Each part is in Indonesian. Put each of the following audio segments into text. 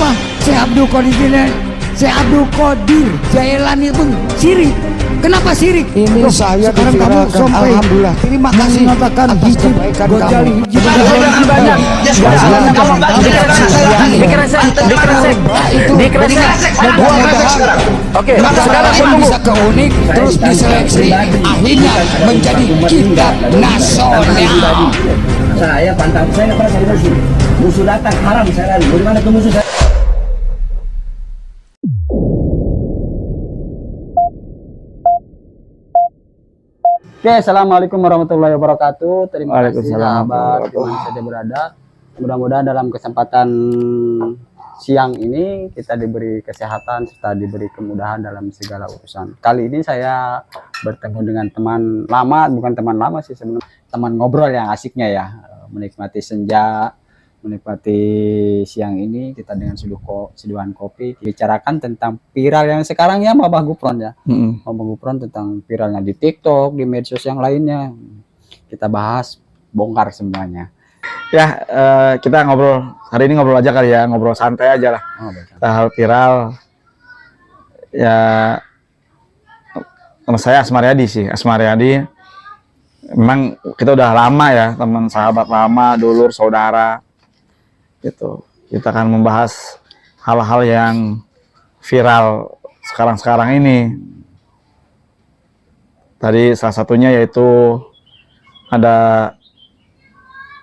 Kenapa Syekh Abdul Qadir Jailani pun sirik? Kenapa sirik? Ini loh, saya sekarang kamu diviralkan. sampai Alhamdulillah, terima kasih mengatakan atas hijab kebaikan Ghazali, kamu. hijab Oke, sekarang ini bisa keunik terus diseleksi akhirnya menjadi kitab nasional. Saya pantang, saya nggak pernah cari musuh. Musuh datang haram saya lari. Bagaimana tuh musuh saya? Oke, assalamualaikum warahmatullahi wabarakatuh. Terima kasih Waalaikumsalam. sahabat dimana saja berada. Mudah-mudahan dalam kesempatan siang ini kita diberi kesehatan serta diberi kemudahan dalam segala urusan. Kali ini saya bertemu dengan teman lama, bukan teman lama sih sebenarnya, teman ngobrol yang asiknya ya, menikmati senja, menikmati siang ini kita dengan seduhan kopi, bicarakan tentang viral yang sekarang ya Mama Gufron ya. Mama Gufron tentang viralnya di TikTok, di medsos yang lainnya. Kita bahas, bongkar semuanya. Ya, kita ngobrol hari ini, ngobrol aja kali ya, ngobrol santai aja lah. Hal viral. Ya, nama saya Asmaryadi sih, Asmaryadi. Memang kita udah lama ya, teman sahabat lama, dulur, saudara. Gitu. Kita akan membahas hal-hal yang viral sekarang-sekarang ini. Tadi salah satunya yaitu ada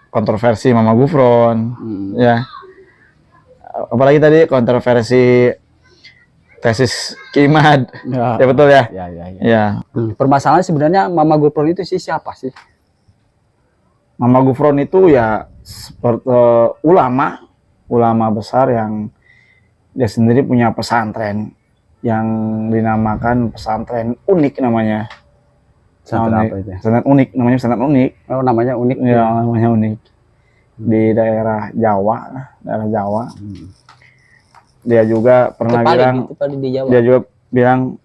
kontroversi Mama Gufron, ya. Apalagi tadi kontroversi tesis Kimad, ya betul ya. Ya. Permasalahan sebenarnya Mama Gufron itu sih siapa sih? Mama Gufron itu ya seperti ulama besar yang dia sendiri punya pesantren yang dinamakan pesantren unik namanya. Pesantren apa itu? Pesantren unik, namanya pesantren unik. Oh, namanya unik. Ya, namanya unik. Di daerah Jawa. Dia juga pernah bilang, di Jawa. dia juga bilang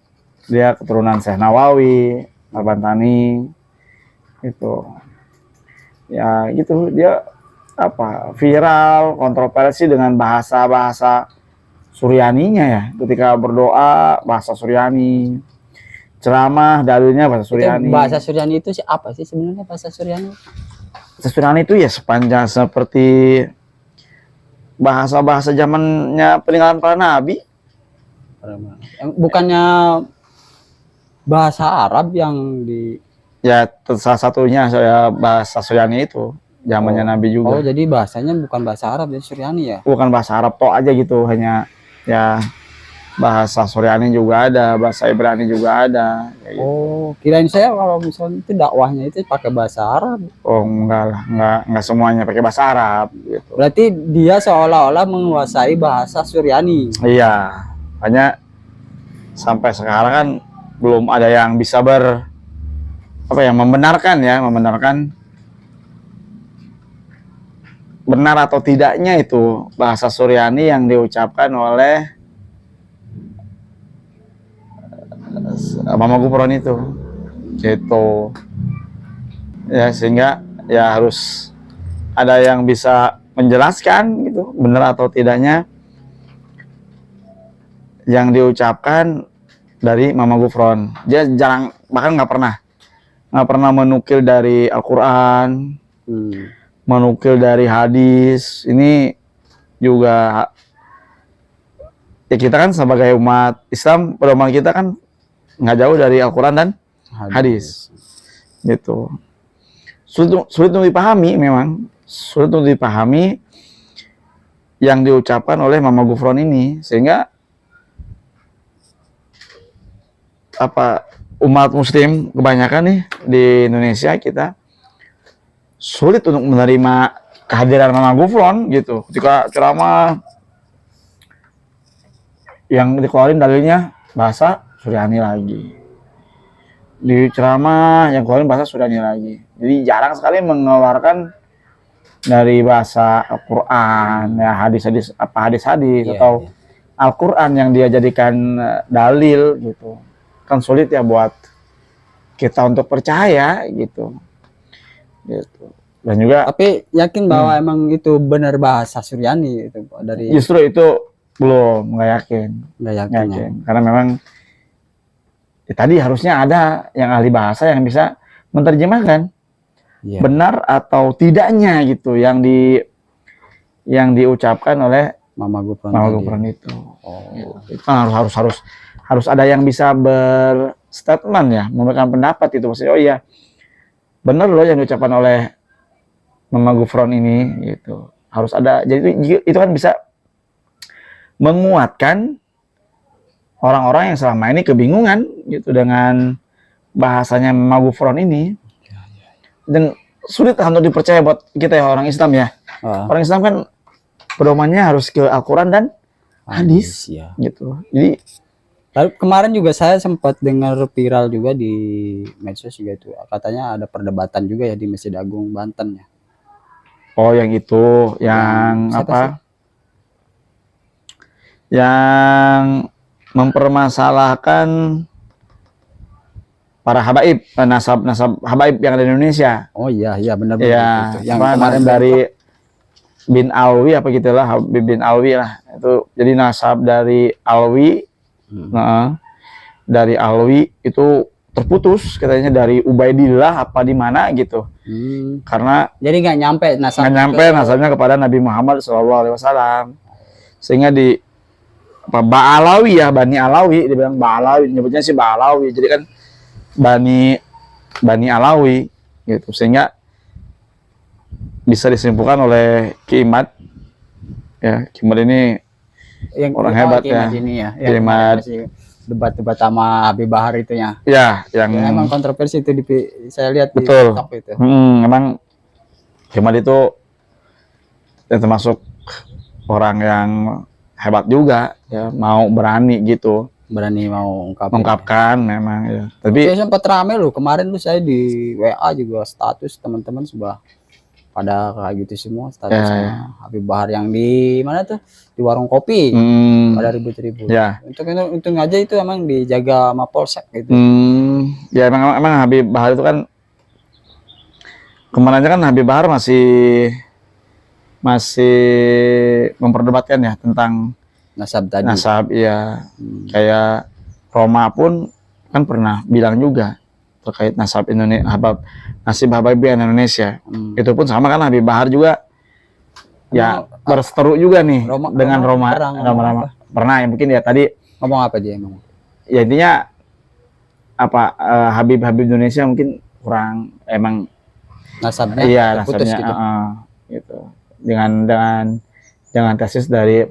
dia keturunan Syekh Nawawi, Al-Bantani, itu. Ya gitu, dia apa viral, kontroversi dengan bahasa Suryaninya ya. Ketika berdoa bahasa Suryani, ceramah dalilnya bahasa Suryani. Bahasa Suryani itu apa sih sebenarnya bahasa Suryani? Bahasa Suryani itu ya sepanjang seperti bahasa zamannya peninggalan para nabi. Bukannya bahasa Arab yang di Ya salah satunya saya bahasa Suryani itu zamannya Nabi juga. Oh, jadi bahasanya bukan bahasa Arab ya, Suryani ya? Bukan bahasa Arab toh aja gitu, hanya ya bahasa Suryani juga ada, bahasa Ibrani juga ada. Gitu. Oh, kirain saya kalau misalnya itu dakwahnya itu pakai bahasa Arab. Oh enggak lah, enggak semuanya pakai bahasa Arab gitu. Berarti dia seolah-olah menguasai bahasa Suryani. Iya, hanya sampai sekarang kan belum ada yang bisa membenarkan benar atau tidaknya itu bahasa Suryani yang diucapkan oleh Mama Gufron itu gitu ya, sehingga ya harus ada yang bisa menjelaskan gitu benar atau tidaknya yang diucapkan dari Mama Gufron. Dia jarang, bahkan nggak pernah menukil dari Al-Quran, menukil dari hadis. Ini juga ya, kita kan sebagai umat Islam, pedoman kita kan nggak jauh dari Al-Quran dan hadis. Gitu. Sulit untuk dipahami, memang sulit untuk dipahami yang diucapkan oleh Mama Gufron ini, sehingga umat muslim kebanyakan nih di Indonesia kita sulit untuk menerima kehadiran Mama Gufron gitu. Ketika ceramah yang dikeluarin dalilnya bahasa Suryani lagi, di ceramah yang keluarin bahasa Suryani lagi. Jadi jarang sekali mengeluarkan dari bahasa Al-Quran ya, hadis-hadis atau Al-Quran yang dia jadikan dalil gitu. Kan sulit ya buat kita untuk percaya gitu. Dan juga tapi yakin bahwa emang itu benar bahasa Suryani itu dari justru itu belum, nggak yakin. Nggak yakin. Nggak Ya. yakin. Karena memang tadi harusnya ada yang ahli bahasa yang bisa menerjemahkan Iya. benar atau tidaknya gitu yang diucapkan oleh Mama Gufron Mama tadi. Gufron itu. Oh. Itu kan harus ada yang bisa berstatement ya, memberikan pendapat itu maksudnya. Oh iya, benar loh yang diucapkan oleh Mama Gufron ini gitu. Harus ada. Jadi itu kan bisa menguatkan orang-orang yang selama ini kebingungan gitu dengan bahasanya Mama Gufron ini. Dan sulit untuk dipercaya buat kita ya orang Islam ya. Orang Islam kan pedomannya harus ke Al-Quran dan hadis ya. gitu. Jadi Lalu kemarin juga saya sempat dengar viral juga di medsos juga itu, katanya ada perdebatan juga ya di Masjid Agung Banten ya. oh yang itu yang Siapa apa? sih? Yang mempermasalahkan para habaib, nasab habaib yang ada di Indonesia. Oh iya benar Ya, itu. Yang apa, kemarin dari bin Alwi apa gitulah, Habib bin Alwi lah. Itu jadi nasab dari Alwi. Nah, dari Alwi itu terputus katanya dari Ubaidillah apa di mana gitu. Karena Jadi nggak nyampe nasab. nggak nyampe nasabnya kepada Nabi Muhammad SAW. Sehingga di apa Ba'alawi ya, Bani Alawi, dibilang Ba'alawi, nyebutnya sih Ba'alawi. Jadi kan Bani Alawi gitu. Sehingga bisa disimpulkan oleh Ki Imad ya, Ki Imad ini yang orang hebat ya. Ini ya. Ki Imad. Debat sama Habib Bahar itu ya. Ya, yang Ya, emang kontroversi itu saya lihat betul. di TikTok itu. Memang Ki Imad itu ya, termasuk orang yang hebat juga ya, mau berani gitu Berani mau mengungkapkan memang ya. Tapi Tapi sempat rame loh kemarin tuh, saya di WA juga status teman-teman sudah pada kayak gitu semua statusnya. Habib Bahar yang di mana tuh, di warung kopi, pada ribut-ribut. ya. Untung aja itu emang dijaga sama Polsek gitu. Ya emang Habib Bahar itu kan kemarin kan Habib Bahar masih memperdebatkan ya tentang Nasab tadi. nasab ya. Kayak Roma pun kan pernah bilang juga terkait nasab Indonesia, nasib Habibie Indonesia. Itu pun sama kan, Habib Bahar juga ya berseteru juga nih dengan Roma. Pernah ya, mungkin ya tadi Ngomong apa dia emang? ya intinya apa, Habib Indonesia mungkin kurang emang Nasabnya iya terputus nasabnya gitu. gitu dengan tesis dari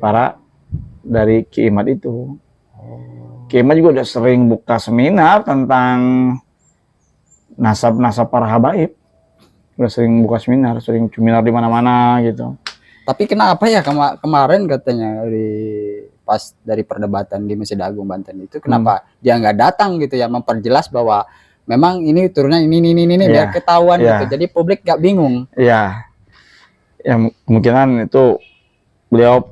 Ki Imad itu. Ki Imad juga udah sering buka seminar tentang nasab para habaib. Udah sering buka seminar di mana-mana gitu. Tapi kenapa ya kemarin katanya pas dari perdebatan di Masjid Agung Banten itu, kenapa dia nggak datang gitu ya, memperjelas bahwa memang ini turunnya ini biar ketahuan gitu. Jadi publik nggak bingung. Iya. Ya kemungkinan itu beliau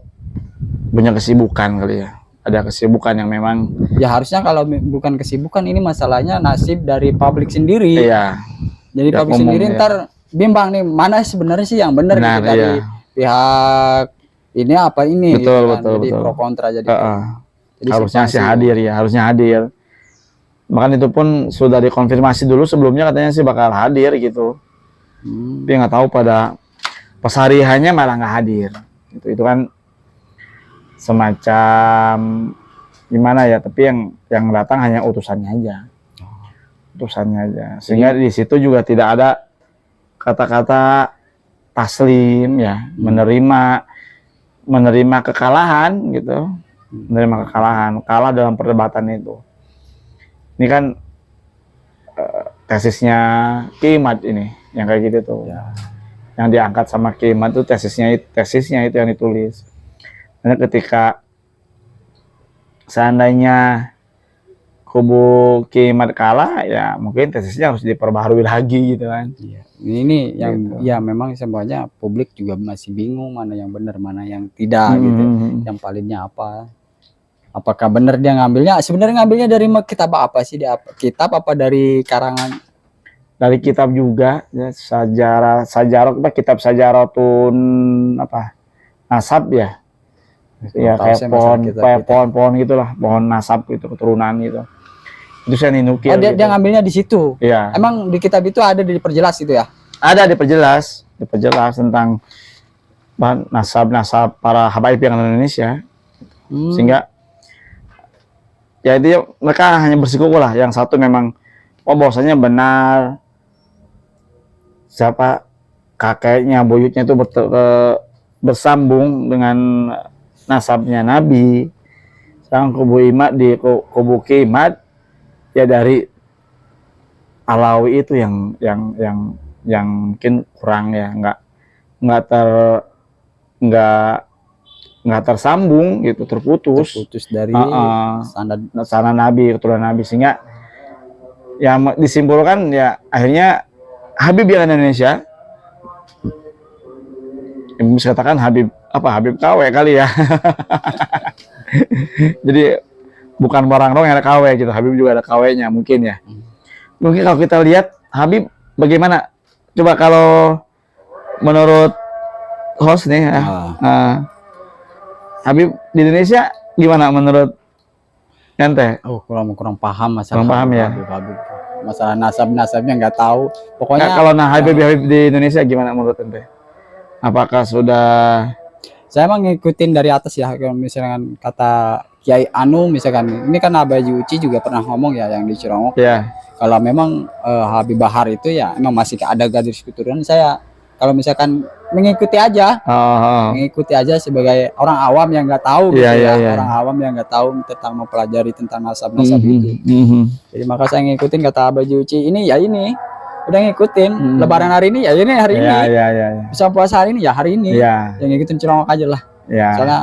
punya kesibukan kali ya. Ada kesibukan yang memang ya harusnya, kalau bukan kesibukan, ini masalahnya nasib dari publik sendiri. Iya. Jadi publik sendiri ntar bimbang nih, mana sebenarnya sih yang benar gitu, dari pihak ini apa ini betul, gitu kan. betul, jadi betul. pro kontra jadi harusnya sih hadir ya, harusnya hadir. Bahkan itu pun sudah dikonfirmasi dulu sebelumnya, katanya sih bakal hadir gitu. Tapi nggak tahu pada pas hari hanya malah nggak hadir. Itu kan semacam gimana ya, tapi yang datang hanya utusannya aja. Sehingga di situ juga tidak ada kata-kata taslim ya, menerima kekalahan gitu, kalah dalam perdebatan itu. Ini kan tesisnya Ki Imad ini yang kayak gitu tuh, yang diangkat sama Ki Imad tuh tesisnya itu yang ditulis. Karena ketika seandainya kubu Ki Imad kalah, ya mungkin tesisnya harus diperbaharui lagi gitu kan. Ini yang gitu. Ya memang semuanya publik juga masih bingung mana yang benar mana yang tidak gitu. Yang palingnya apa? Apakah benar dia ngambilnya? Sebenarnya ngambilnya dari kitab apa sih? Kitab apa dari karangan? Dari kitab juga ya, kitab Sajaratun nasab ya. Ya Tahu kayak saya pohon, masyarakat kita. pohon gitulah, pohon nasab gitu, keturunan gitu. Itu saya dinukil. Oh, dia, gitu. dia ngambilnya di situ. Iya. Emang di kitab itu ada diperjelas itu ya? Ada diperjelas tentang nasab para habaib yang ada di Indonesia. Sehingga ya itu mereka hanya bersikuku lah. Yang satu memang bahwasanya benar siapa kakeknya, buyutnya itu bersambung dengan nasabnya Nabi. Sekarang kubu Imad di kubu Imad ya dari Alawi itu yang mungkin kurang ya, nggak tersambung gitu, terputus dari sana Nabi, keturunan Nabi, sehingga ya disimpulkan ya akhirnya Habib yang Indonesia bisa katakan Habib KW kali ya. Jadi bukan barang dong yang ada KW gitu, Habib juga ada KW-nya mungkin ya. Mungkin kalau kita lihat Habib bagaimana, coba kalau menurut host nih ya, Habib di Indonesia gimana menurut ente? Oh, kurang paham masalah. Kurang paham ya. Habib. Masalah nasabnya nggak tahu. Pokoknya kalau Habib di Indonesia gimana menurut ente? Apakah sudah? Saya emang ngikutin dari atas ya. Kalau misalkan kata Kiai Anu, misalkan ini kan Abah Uci juga pernah ngomong ya yang di Cirongok. Ya. Kalau memang Habib Bahar itu ya emang masih ada garis keturunan. Saya kalau misalkan mengikuti aja, mengikuti aja sebagai orang awam yang nggak tahu gitu ya. Orang awam yang nggak tahu tentang mempelajari tentang nasab-nasab itu. Jadi maka saya ngikutin kata Abah Uci ini ya ini. Udah ngikutin Lebaran hari ini ya ini hari ini. Bisa puasa hari ini ya hari ini. Yang ngikutin Cirongok aja lah. Soalnya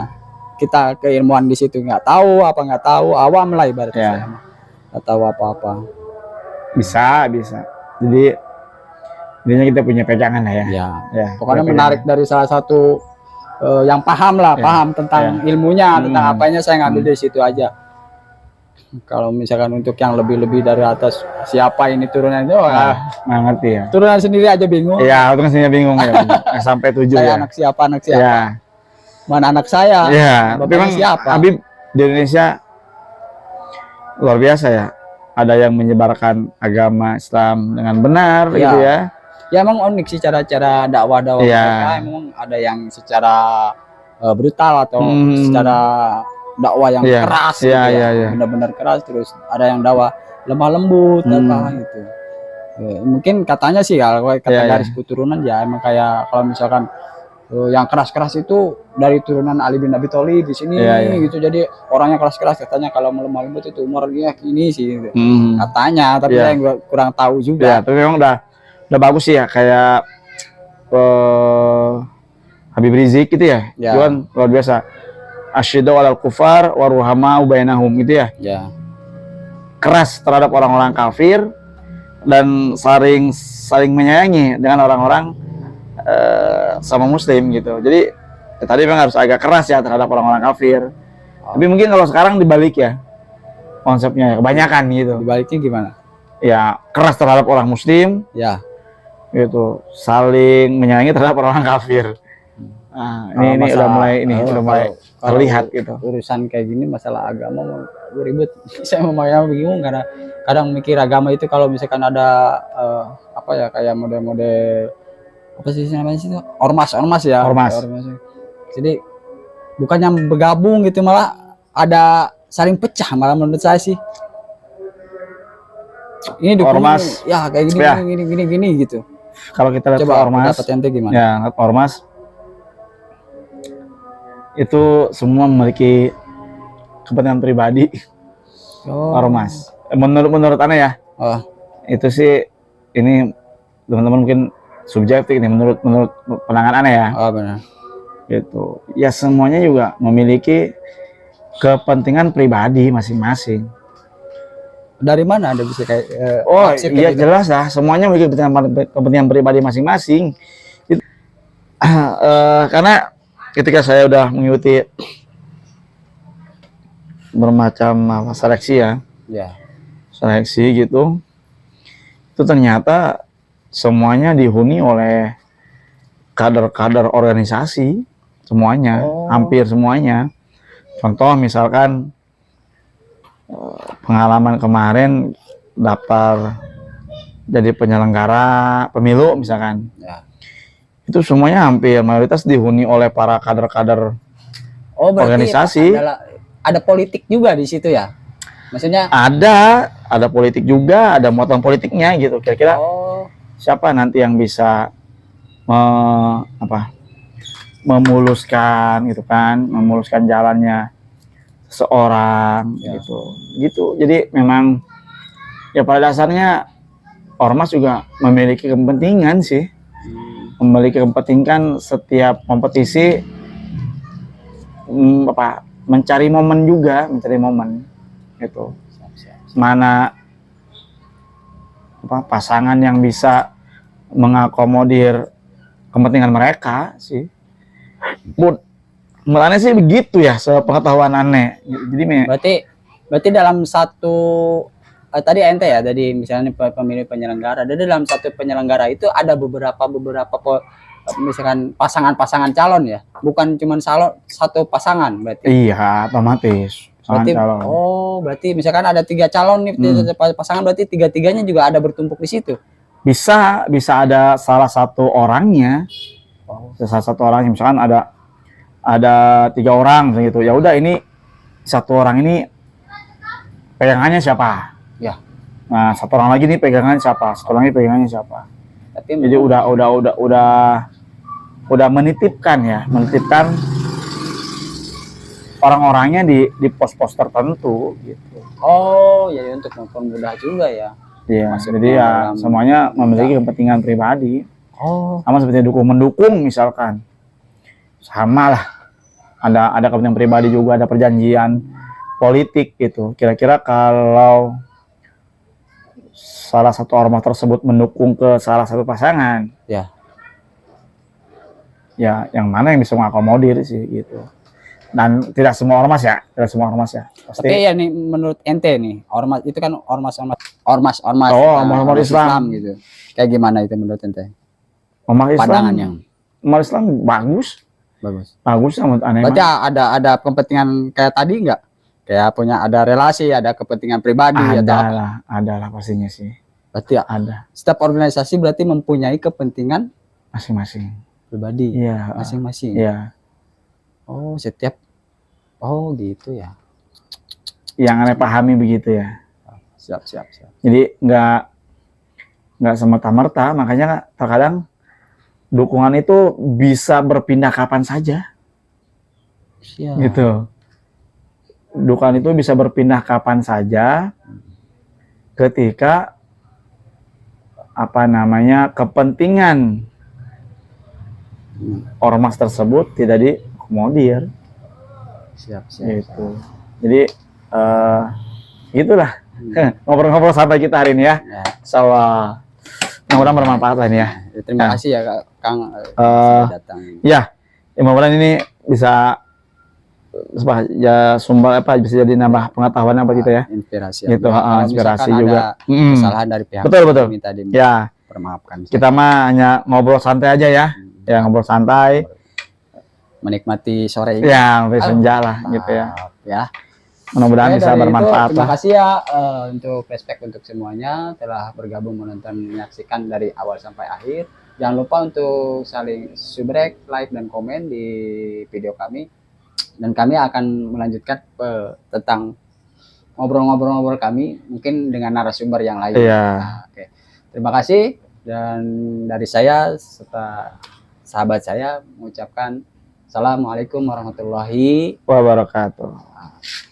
kita keilmuan di situ nggak tahu, awam lah ibaratnya. Saya nggak tahu apa-apa. Bisa. Jadi intinya kita punya pegangan lah ya. Pokoknya menarik dari salah satu yang paham tentang ilmunya, tentang apanya, saya ngambil dari situ aja. Kalau misalkan untuk yang lebih dari atas siapa ini turunan itu nggak ngerti ya. Turunan sendiri aja bingung. Iya, turunan sendiri bingung ya. Sampai 7 saya ya. Anak siapa? Mana anak saya? Tapi memang siapa? Habib di Indonesia luar biasa ya. Ada yang menyebarkan agama Islam dengan benar gitu ya. Ya emang unik sih cara-cara dakwah mereka. Emang ada yang secara brutal atau secara dakwah yang keras gitu ya. Benar-benar keras, terus ada yang dakwah lemah lembut apa gitu. Mungkin katanya sih kalau kata garis keturunan ya emang kayak kalau misalkan yang keras-keras itu dari turunan Ali bin Abi Thalib di sini gitu. Jadi orangnya keras-keras, katanya kalau lemah lembut itu umurnya gini sih gitu. Katanya, tapi saya kurang tahu juga. Tapi memang udah bagus sih ya, kayak Habib Rizik gitu ya. Cuman luar biasa. Asyidu alal kufar waruhama ubainahum gitu ya. Keras terhadap orang-orang kafir dan saling menyayangi dengan orang-orang sama muslim gitu. Jadi tadi memang harus agak keras ya terhadap orang-orang kafir. Tapi mungkin kalau sekarang dibalik ya konsepnya, kebanyakan gitu. Dibaliknya gimana? Ya keras terhadap orang muslim. Gitu, saling menyayangi terhadap orang kafir. Nah, ini udah mulai terlihat gitu. Urusan kayak gini masalah agama ribet. Saya memang bingung karena kadang mikir agama itu kalau misalkan ada kayak model-model apa sih namanya sih, ormas ya. Jadi bukan yang bergabung gitu, malah ada saling pecah malah menurut saya sih. Ini ormas ya kayak gini gitu. Kalau kita lihat ormas, gimana? Ya, ormas itu semua memiliki kepentingan pribadi. Ormas. Menurut Anda ya. Itu sih, ini teman-teman mungkin subjektif ini menurut pandangan Anda ya. Benar. Gitu. Ya semuanya juga memiliki kepentingan pribadi masing-masing. Dari mana Anda bisa kayak iya gitu? Jelas lah, semuanya memiliki kepentingan pribadi masing-masing. Karena ketika saya udah mengikuti bermacam seleksi seleksi gitu, itu ternyata semuanya dihuni oleh kader-kader organisasi, semuanya, hampir semuanya. Contoh misalkan pengalaman kemarin daftar jadi penyelenggara pemilu misalkan, Ya. itu semuanya hampir mayoritas dihuni oleh para kader-kader Oh, berarti organisasi. ada politik juga di situ ya? Maksudnya Ada politik juga, ada muatan politiknya gitu. Kira-kira oh, siapa nanti yang bisa memuluskan gitu kan, memuluskan jalannya seorang Ya. gitu. Jadi memang ya pada dasarnya ormas juga memiliki kepentingan sih, memiliki kepentingan setiap kompetisi mencari momen gitu. Mana pasangan yang bisa mengakomodir kepentingan mereka sih. Mulanya sih begitu ya, sepengetahuan aneh. Jadi berarti dalam satu tadi ente ya, tadi misalnya pemilih penyelenggara, dan dalam satu penyelenggara itu ada beberapa misalkan pasangan calon ya, bukan cuma satu pasangan berarti. Iya, otomatis. Berarti Calon. oh, berarti misalkan ada 3 calon nih, pasangan, berarti tiga-tiganya juga ada bertumpuk di situ. Bisa ada salah satu orangnya. Salah satu orangnya misalkan ada 3 orang gitu. Ya udah, ini satu orang ini pegangannya siapa? Ya. Nah, satu orang lagi nih pegangannya siapa? Satu orang lagi pegangannya siapa? Tapi Jadi udah menitipkan orang-orangnya di pos-pos tertentu gitu. oh, jadi untuk mempermudah juga ya. Iya, Masuk jadi ke ya dalam- semuanya memiliki kepentingan pribadi. Oh, Sama seperti mendukung misalkan. Sama lah. Ada kepentingan pribadi juga, ada perjanjian politik gitu. Kira-kira kalau salah satu ormas tersebut mendukung ke salah satu pasangan, ya. ya yang mana yang bisa mengakomodir sih gitu. Dan tidak semua ormas ya. Pasti. Tapi ya nih, menurut ente nih, ormas itu kan ormas Oh, ormas Islam. gitu. Kayak gimana itu menurut ente? Ormas Islam, Pandangannya ormas Islam bagus sama aneh. berarti ada kepentingan kayak tadi nggak? Kayak punya ada relasi, ada kepentingan pribadi atau apa? Ada lah pastinya sih. Berarti ya, Ada setiap organisasi berarti mempunyai kepentingan masing-masing. pribadi Iya. masing-masing. Iya. Oh gitu ya. Yang aneh pahami begitu ya. Siap. Jadi nggak semata-merta, makanya terkadang dukungan itu bisa berpindah kapan saja. Siap. Gitu. Dukungan itu bisa berpindah kapan saja ketika kepentingan ormas tersebut tidak diakomodir. Siap. Gitu. Jadi gitulah ngobrol-ngobrol sampai kita hari ini ya. Ya. Mudah-mudahan bermanfaat lah ini ya. Terima Ya. kasih ya Kang sudah datang. Ya, mudah-mudahan ini bisa sumber bisa jadi nambah pengetahuan apa gitu ya. Inspirasi. Gitu, Kalau inspirasi misalkan juga. ada kesalahan dari pihak Betul. minta Ya, dipermaafkan. kita mah hanya ngobrol santai aja ya. Ya, ngobrol santai. Menikmati sore ini. Ya, sampai senja lah gitu ya. Ya. Mudah-mudahan Oke, bisa dari itu, bermanfaat terima lah. kasih ya untuk flashback untuk semuanya telah bergabung menyaksikan dari awal sampai akhir. Jangan lupa untuk saling subrek, like, dan komen di video kami. Dan kami akan melanjutkan tentang ngobrol-ngobrol kami mungkin dengan narasumber yang lain. Iya. Nah, oke. Terima kasih, dan dari saya serta sahabat saya mengucapkan Assalamualaikum warahmatullahi Wabarakatuh.